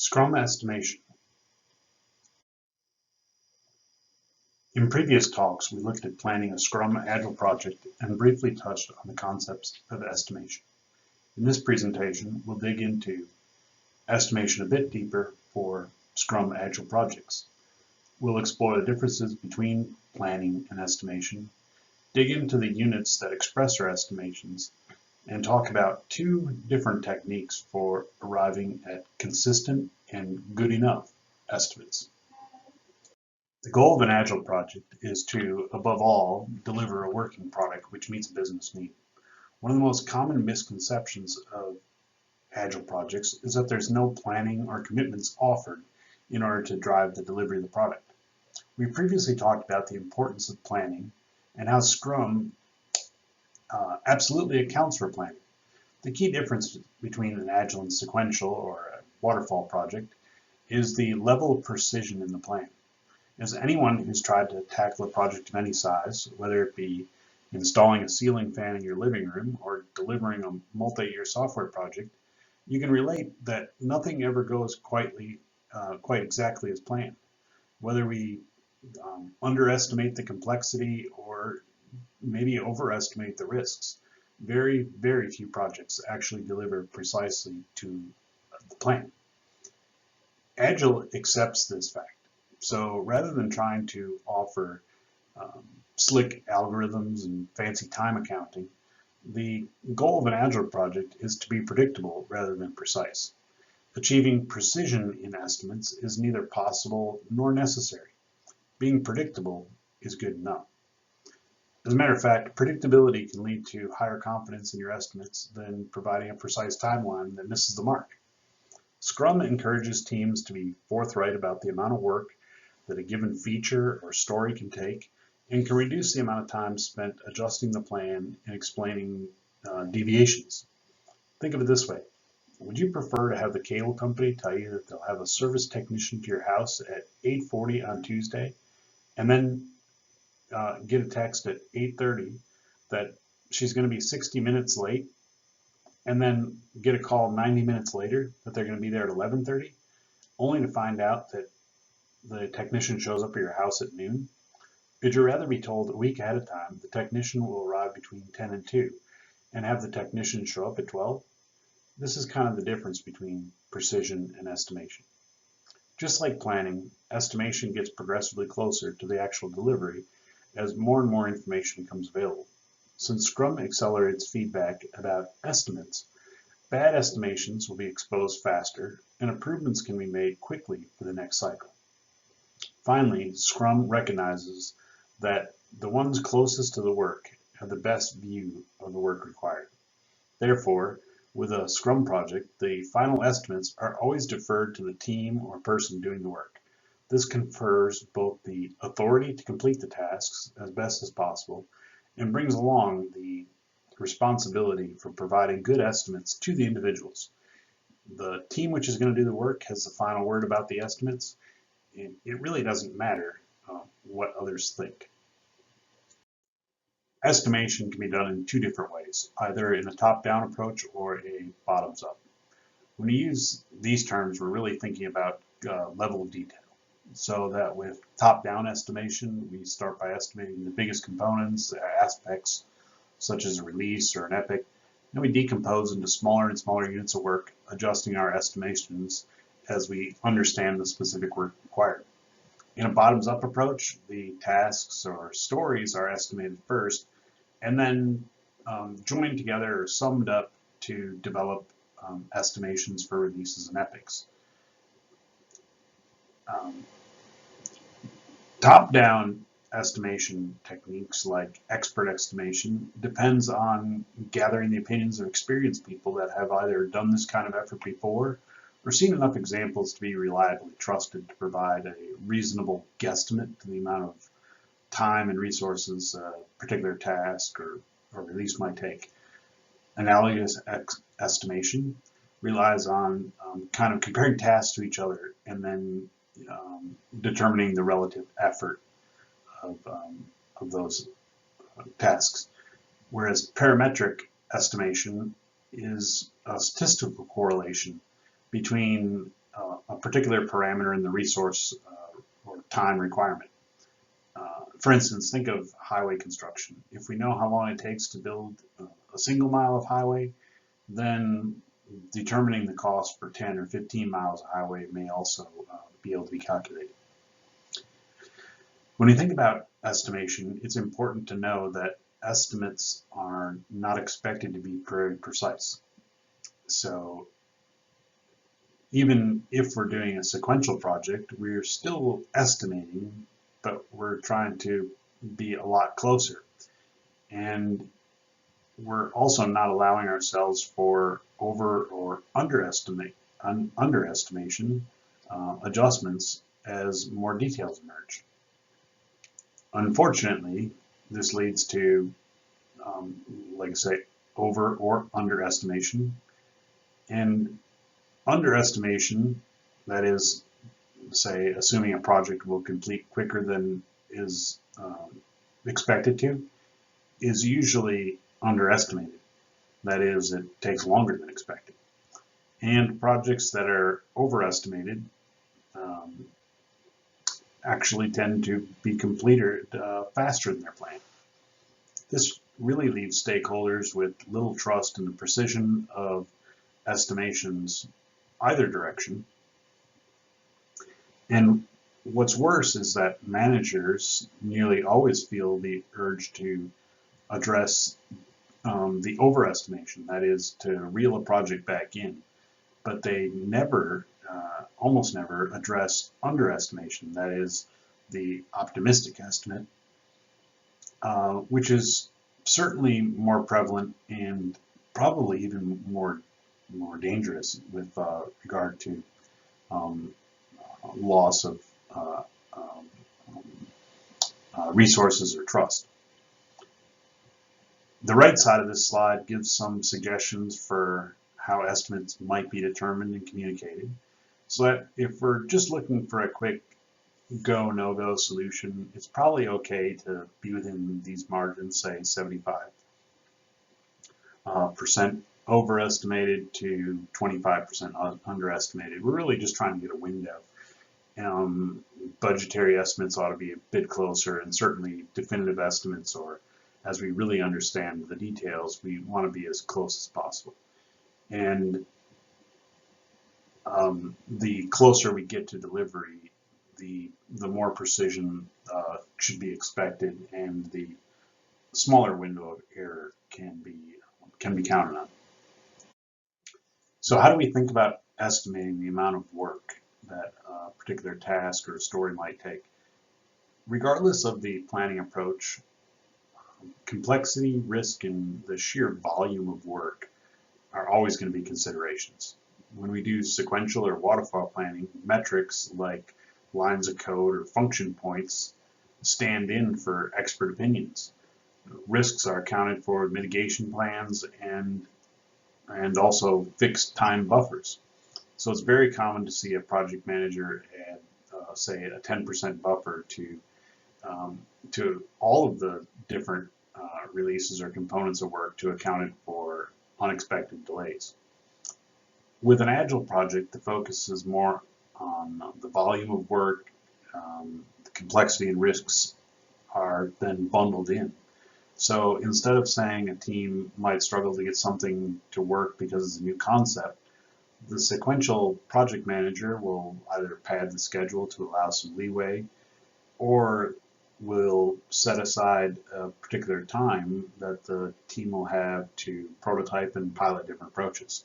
Scrum estimation. In previous talks, we looked at planning a Scrum Agile project and briefly touched on the concepts of estimation. In this presentation, we'll dig into estimation a bit deeper for Scrum Agile projects. We'll explore the differences between planning and estimation, dig into the units that express our estimations, and talk about two different techniques for arriving at consistent and good enough estimates. The goal of an Agile project is to, above all, deliver a working product which meets a business need. One of the most common misconceptions of Agile projects is that there's no planning or commitments offered in order to drive the delivery of the product. We previously talked about the importance of planning and how Scrum absolutely accounts for planning. The key difference between an Agile and sequential or a waterfall project is the level of precision in the plan. As anyone who's tried to tackle a project of any size, whether it be installing a ceiling fan in your living room or delivering a multi-year software project, you can relate that nothing ever goes quite exactly as planned. Whether we underestimate the complexity or maybe overestimate the risks, very, very few projects actually deliver precisely to the plan. Agile accepts this fact. So rather than trying to offer slick algorithms and fancy time accounting, the goal of an Agile project is to be predictable rather than precise. Achieving precision in estimates is neither possible nor necessary. Being predictable is good enough. As a matter of fact, predictability can lead to higher confidence in your estimates than providing a precise timeline that misses the mark. Scrum encourages teams to be forthright about the amount of work that a given feature or story can take, and can reduce the amount of time spent adjusting the plan and explaining deviations. Think of it this way. Would you prefer to have the cable company tell you that they'll have a service technician to your house at 8:40 on Tuesday, and then get a text at 8:30 that she's going to be 60 minutes late, and then get a call 90 minutes later that they're going to be there at 11:30, only to find out that the technician shows up at your house at noon? Would you rather be told a week ahead of time the technician will arrive between 10 and 2 and have the technician show up at 12? This is kind of the difference between precision and estimation. Just like planning, estimation gets progressively closer to the actual delivery as more and more information becomes available. Since Scrum accelerates feedback about estimates, bad estimations will be exposed faster and improvements can be made quickly for the next cycle. Finally, Scrum recognizes that the ones closest to the work have the best view of the work required. Therefore, with a Scrum project, the final estimates are always deferred to the team or person doing the work. This confers both the authority to complete the tasks as best as possible and brings along the responsibility for providing good estimates to the individuals. The team which is going to do the work has the final word about the estimates. It really doesn't matter what others think. Estimation can be done in two different ways, either in a top-down approach or a bottoms-up. When we use these terms, we're really thinking about level of detail. So that with top-down estimation, we start by estimating the biggest components, aspects, such as a release or an epic. Then we decompose into smaller and smaller units of work, adjusting our estimations as we understand the specific work required. In a bottoms-up approach, the tasks or stories are estimated first and then joined together or summed up to develop estimations for releases and epics. Top-down estimation techniques like expert estimation depends on gathering the opinions of experienced people that have either done this kind of effort before or seen enough examples to be reliably trusted to provide a reasonable guesstimate to the amount of time and resources a particular task or release might take. Analogous estimation relies on kind of comparing tasks to each other and then determining the relative effort of those tasks. Whereas parametric estimation is a statistical correlation between a particular parameter in the resource or time requirement. For instance, think of highway construction. If we know how long it takes to build a single mile of highway, then determining the cost for 10 or 15 miles of highway may also be able to be calculated. When you think about estimation, it's important to know that estimates are not expected to be very precise. So even if we're doing a sequential project, we're still estimating, but we're trying to be a lot closer. And we're also not allowing ourselves for over or underestimation adjustments as more details emerge. Unfortunately, this leads to, like I say, over or underestimation. And underestimation, that is, say, assuming a project will complete quicker than is expected to, is usually underestimated. That is, it takes longer than expected. And projects that are overestimated actually tend to be completed faster than their plan. This really leaves stakeholders with little trust in the precision of estimations either direction. And what's worse is that managers nearly always feel the urge to address the overestimation, that is, to reel a project back in, but they never, almost never, address underestimation, that is, the optimistic estimate, which is certainly more prevalent and probably even more dangerous with regard to loss of resources or trust. The right side of this slide gives some suggestions for how estimates might be determined and communicated. So that if we're just looking for a quick go, no-go solution, it's probably okay to be within these margins, say 75% overestimated to 25% underestimated. We're really just trying to get a window. Budgetary estimates ought to be a bit closer, and certainly definitive estimates, or as we really understand the details, we want to be as close as possible. And the closer we get to delivery, the more precision should be expected, and the smaller window of error can be counted on. So how do we think about estimating the amount of work that a particular task or story might take? Regardless of the planning approach, complexity, risk, and the sheer volume of work are always going to be considerations. When we do sequential or waterfall planning, metrics like lines of code or function points stand in for expert opinions. Risks are accounted for with mitigation plans and also fixed time buffers. So it's very common to see a project manager add, say, a 10% buffer to all of the different releases or components of work to account for unexpected delays. With an Agile project, the focus is more on the volume of work. The complexity and risks are then bundled in. So instead of saying a team might struggle to get something to work because it's a new concept, the sequential project manager will either pad the schedule to allow some leeway, or will set aside a particular time that the team will have to prototype and pilot different approaches.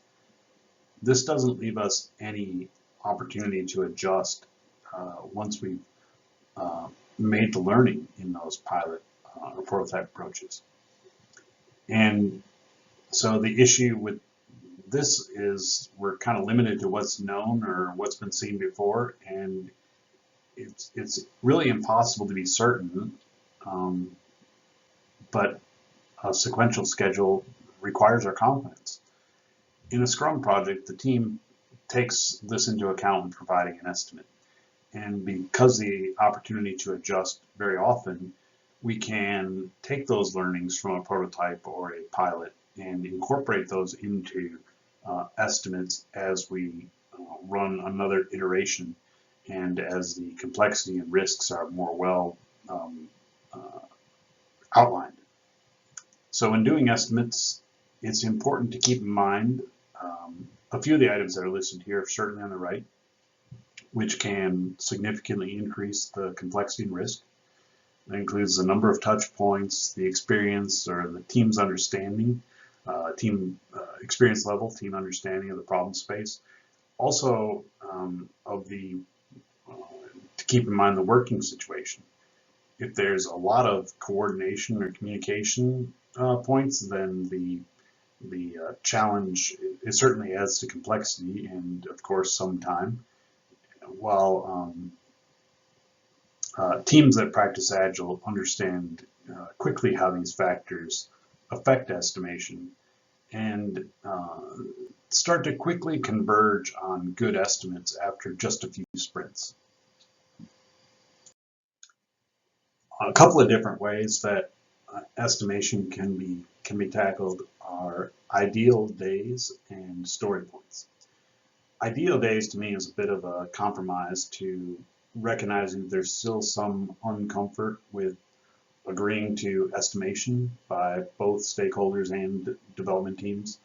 This doesn't leave us any opportunity to adjust once we've made the learning in those pilot or prototype approaches. And so the issue with this is we're kind of limited to what's known or what's been seen before, and it's really impossible to be certain, but a sequential schedule requires our confidence. In a Scrum project, the team takes this into account when providing an estimate. And because the opportunity to adjust very often, we can take those learnings from a prototype or a pilot and incorporate those into estimates as we run another iteration, and as the complexity and risks are more well uh, outlined. So in doing estimates, it's important to keep in mind a few of the items that are listed here, certainly on the right, which can significantly increase the complexity and risk. That includes the number of touch points, the experience or the team's understanding, experience level, team understanding of the problem space. Also, to keep in mind the working situation. If there's a lot of coordination or communication points, then the challenge, it certainly adds to complexity and, of course, some time. While teams that practice Agile understand quickly how these factors affect estimation and start to quickly converge on good estimates after just a few sprints. A couple of different ways that estimation can be tackled are ideal days and story points. Ideal days to me is a bit of a compromise to recognizing that there's still some uncomfort with agreeing to estimation by both stakeholders and development teams.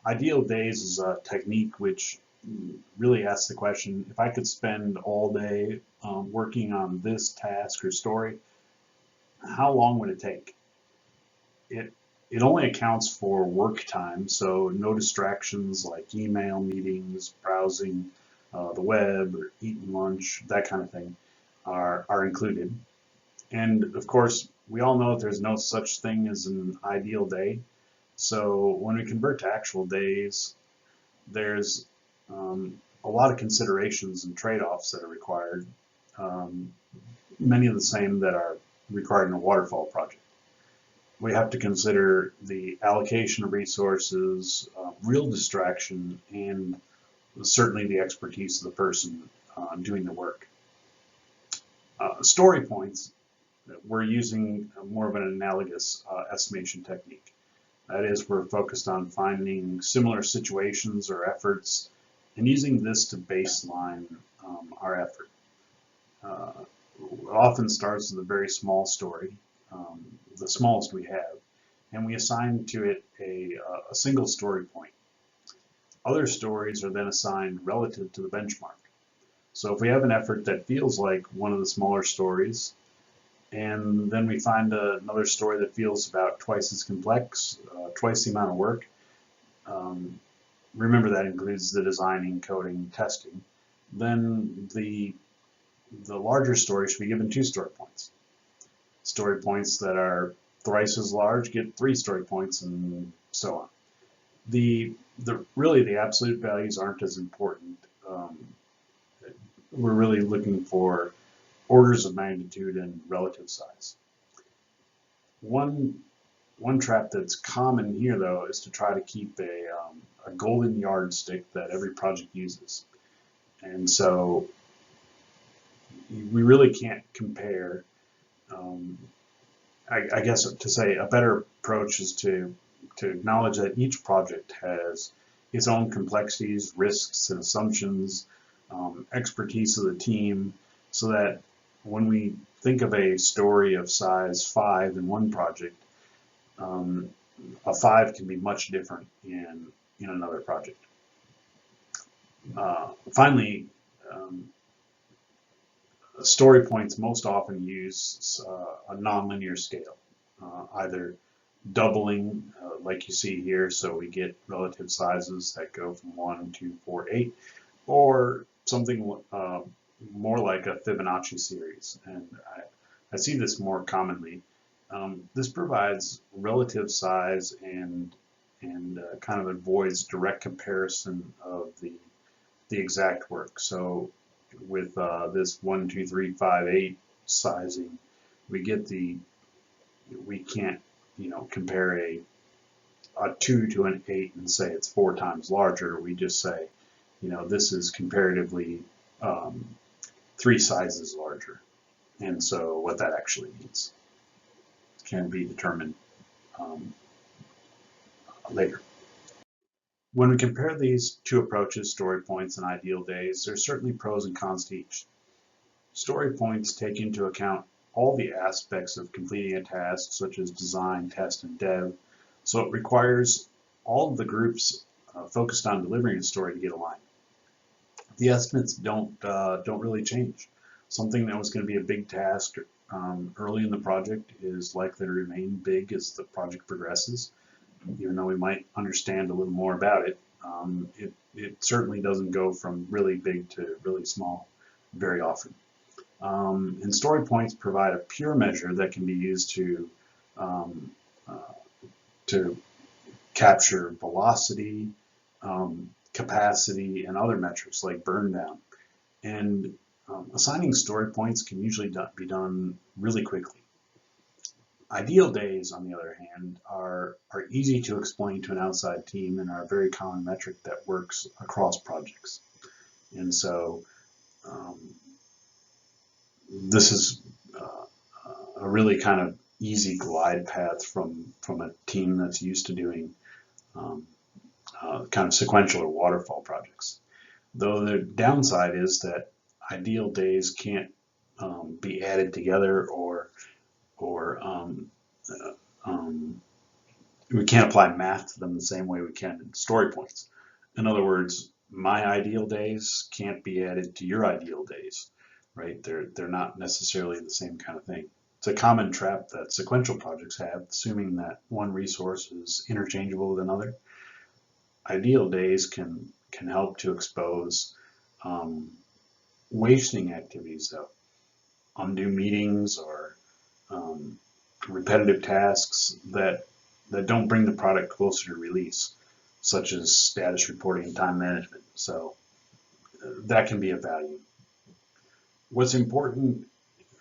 Ideal days is a technique which really asks the question, if I could spend all day working on this task or story, how long would it take? It only accounts for work time, so no distractions like email, meetings, browsing the web, or eating lunch, that kind of thing are included. And of course, we all know that there's no such thing as an ideal day. So when we convert to actual days, there's a lot of considerations and trade-offs that are required, many of the same that are required in a waterfall project. We have to consider the allocation of resources, real distraction, and certainly the expertise of the person doing the work. Story points, we're using more of an analogous estimation technique. That is, we're focused on finding similar situations or efforts and using this to baseline our effort. It often starts with a very small story, the smallest we have, and we assign to it a single story point. Other stories are then assigned relative to the benchmark. So if we have an effort that feels like one of the smaller stories, and then we find another story that feels about twice as complex, twice the amount of work, remember that includes the designing, coding, testing, then the larger story should be given 2 story points. Story points that are thrice as large get 3 story points, and so on. Really the absolute values aren't as important. We're really looking for orders of magnitude and relative size. One trap that's common here, though, is to try to keep a golden yardstick that every project uses. And so we really can't compare. I guess to say a better approach is to acknowledge that each project has its own complexities, risks, and assumptions, expertise of the team, so that when we think of a story of size 5 in one project, a 5 can be much different in another project. Finally, story points most often use a nonlinear scale, either doubling, like you see here, so we get relative sizes that go from 1, 2, 4, 8, or something more like a Fibonacci series. And I see this more commonly. This provides relative size and kind of avoids direct comparison of the exact work. So with this 1, 2, 3, 5, 8 sizing, we can't compare a 2 to an 8 and say it's 4 times larger. We just say, this is comparatively 3 sizes larger. And so what that actually means can be determined later. When we compare these two approaches, story points and ideal days, there's certainly pros and cons to each. Story points take into account all the aspects of completing a task, such as design, test, and dev, so it requires all of the groups focused on delivering a story to get aligned. The estimates don't really change. Something that was going to be a big task early in the project is likely to remain big as the project progresses. Even though we might understand a little more about it, it certainly doesn't go from really big to really small very often. And story points provide a pure measure that can be used um, to capture velocity, capacity, and other metrics like burn down. And assigning story points can usually be done really quickly. Ideal days, on the other hand, are easy to explain to an outside team and are a very common metric that works across projects. And so this is a really kind of easy glide path from a team that's used to doing kind of sequential or waterfall projects. Though the downside is that ideal days can't be added together or we can't apply math to them the same way we can in story points. In other words, my ideal days can't be added to your ideal days, right? They're not necessarily the same kind of thing. It's a common trap that sequential projects have, assuming that one resource is interchangeable with another. Ideal days can help to expose wasting activities, though, undue meetings or repetitive tasks that don't bring the product closer to release, such as status reporting and time management. So that can be of value. What's important,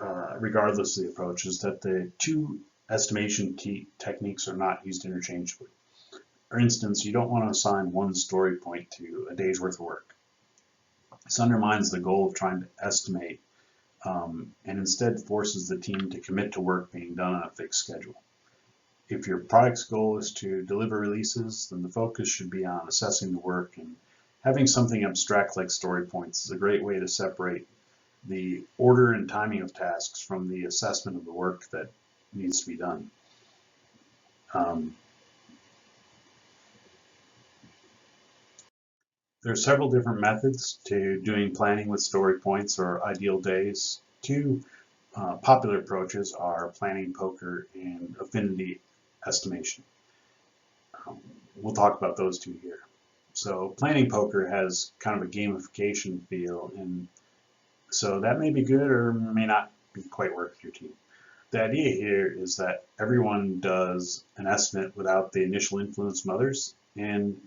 regardless of the approach, is that the two estimation techniques are not used interchangeably. For instance, you don't want to assign one story point to a day's worth of work. This undermines the goal of trying to estimate and instead forces the team to commit to work being done on a fixed schedule. If your product's goal is to deliver releases, then the focus should be on assessing the work, and having something abstract like story points is a great way to separate the order and timing of tasks from the assessment of the work that needs to be done. There are several different methods to doing planning with story points or ideal days. Two popular approaches are planning poker and affinity estimation. We'll talk about those two here. So planning poker has kind of a gamification feel, and so that may be good or may not be quite work for your team. The idea here is that everyone does an estimate without the initial influence from others, and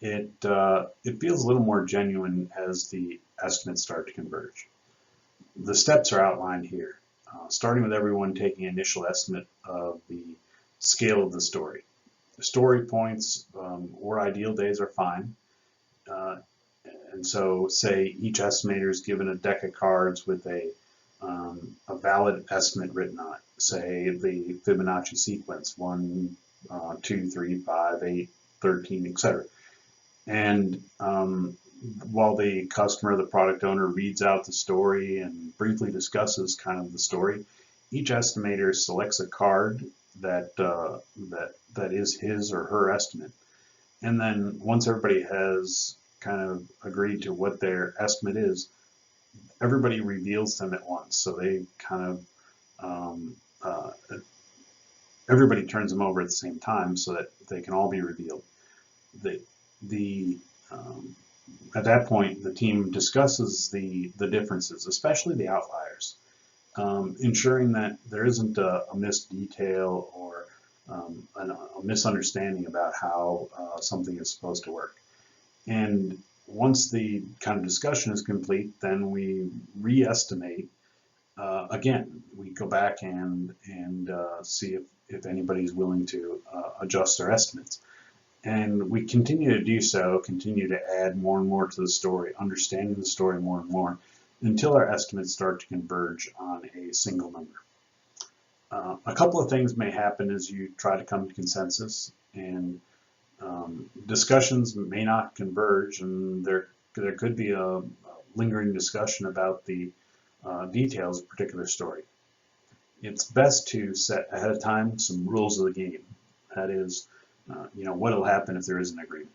it feels a little more genuine as the estimates start to converge. The steps are outlined here, starting with everyone taking an initial estimate of the scale of the story. Story points or ideal days are fine. And so say each estimator is given a deck of cards with a valid estimate written on it. Say the Fibonacci sequence, 1, 2, 3, 5, 8, 13, etc. And while the customer, the product owner, reads out the story and briefly discusses kind of the story, each estimator selects a card that is his or her estimate. And then once everybody has kind of agreed to what their estimate is, everybody reveals them at once. So they kind of everybody turns them over at the same time so that they can all be revealed. At that point, the team discusses the differences, especially the outliers, ensuring that there isn't a missed detail or a misunderstanding about how something is supposed to work. And once the kind of discussion is complete, then we re-estimate again. We go back and see if anybody's willing to adjust their estimates. And we continue to do so, continue to add more and more to the story, understanding the story more and more, until our estimates start to converge on a single number. A couple of things may happen as you try to come to consensus, and Discussions may not converge, and there could be a lingering discussion about the details of a particular story. It's best to set ahead of time some rules of the game. That is, what will happen if there is an agreement.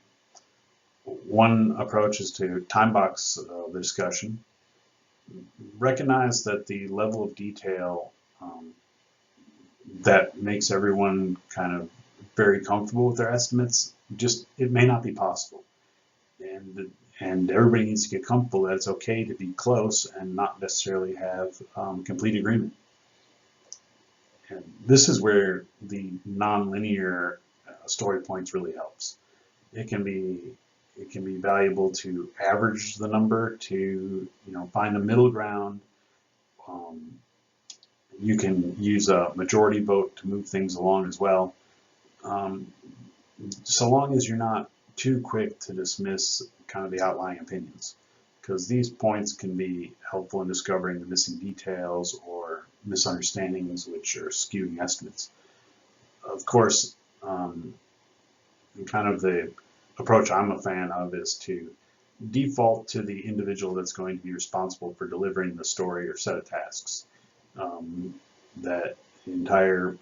One approach is to time box the discussion. Recognize that the level of detail that makes everyone kind of very comfortable with their estimates, it may not be possible. And everybody needs to get comfortable that it's okay to be close and not necessarily have complete agreement. And this is where the nonlinear story points really helps. It can be valuable to average the number, to find a middle ground. You can use a majority vote to move things along as well. So long as you're not too quick to dismiss kind of the outlying opinions, because these points can be helpful in discovering the missing details or misunderstandings which are skewing estimates. Of course, kind of the approach I'm a fan of is to default to the individual that's going to be responsible for delivering the story or set of tasks. That entire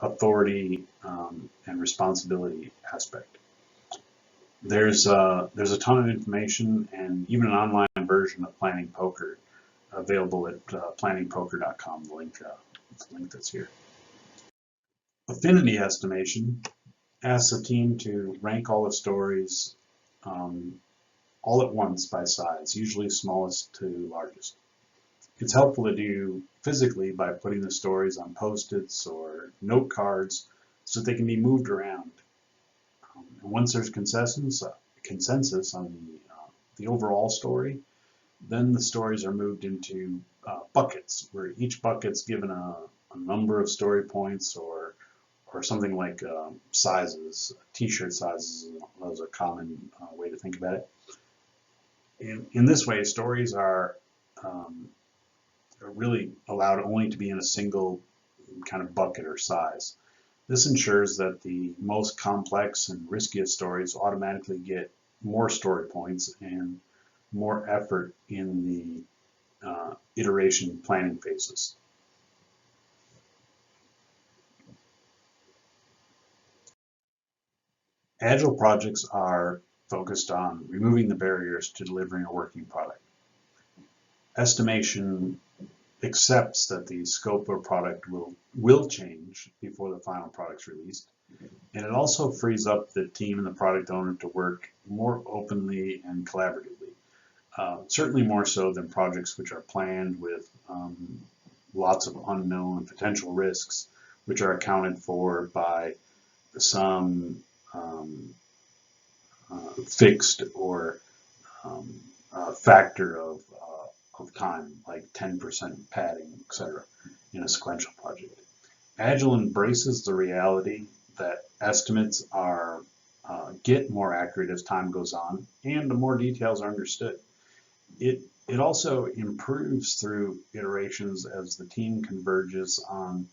authority and responsibility aspect. There's a ton of information and even an online version of Planning Poker available at planningpoker.com. The link that's here. Affinity Estimation asks a team to rank all the stories all at once by size, usually smallest to largest. It's helpful to do physically by putting the stories on Post-its or note cards so that they can be moved around. And once there's consensus on the overall story, then the stories are moved into buckets, where each bucket's given a number of story points or something like sizes. T-shirt sizes is a common way to think about it. In this way, stories are really allowed only to be in a single kind of bucket or size. This ensures that the most complex and riskiest stories automatically get more story points and more effort in the iteration planning phases. Agile projects are focused on removing the barriers to delivering a working product. Estimation accepts that the scope of a product will change before the final product's released, and it also frees up the team and the product owner to work more openly and collaboratively. Certainly more so than projects which are planned with lots of unknown potential risks, which are accounted for by some fixed or factor of time, like 10% padding, etc., in a sequential project. Agile embraces the reality that estimates get more accurate as time goes on and the more details are understood. It also improves through iterations as the team converges on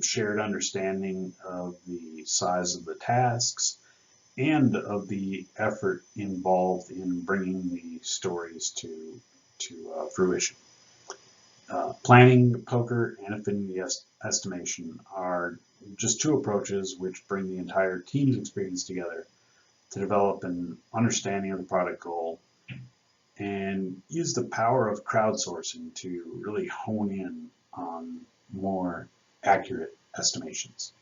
shared understanding of the size of the tasks and of the effort involved in bringing the stories to fruition. Planning, poker, and affinity estimation are just two approaches which bring the entire team's experience together to develop an understanding of the product goal and use the power of crowdsourcing to really hone in on more accurate estimations.